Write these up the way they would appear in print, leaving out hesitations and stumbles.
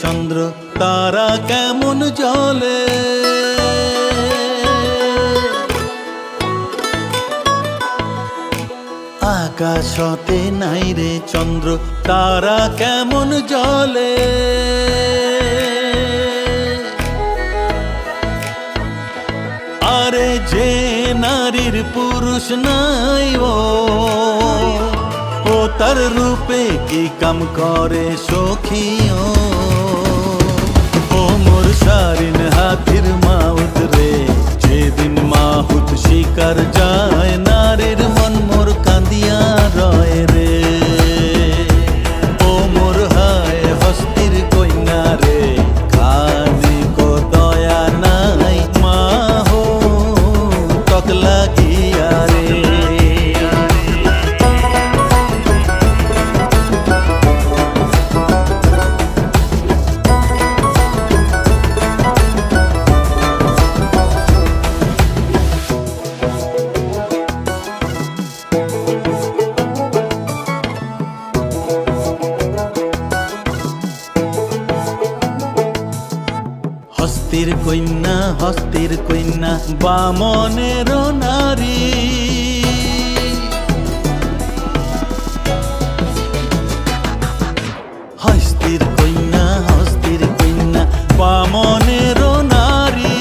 চন্দ্র তারা কেমন জ্বলে, আকাশতে নাই রে চন্দ্র তারা কেমন জ্বলে। আরে যে নারীর পুরুষ নাই ও তার রূপে কি কাম করে সখিও। ও মোর সারিন হাতির মাউত রে, যেদিন মাহুত শিকার যায় নারীর মন মোর কাঁদিয়া রয় রে। ও মোর হায় হস্তির কন্যা রে, খানি কো দয়া নাই মা হো তক লাগিয়া রে। হস্তির কন্যা বামনের নারী, হস্তির কন্যা বামনের নারী।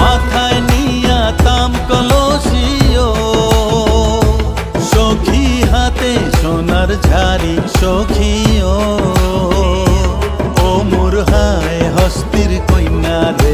মাথায় নিয়া তাম কলসিও, সখী হাতে সোনার ঝাড়ি সখিও। ও মোর হায় হস্তির কন্যা রে,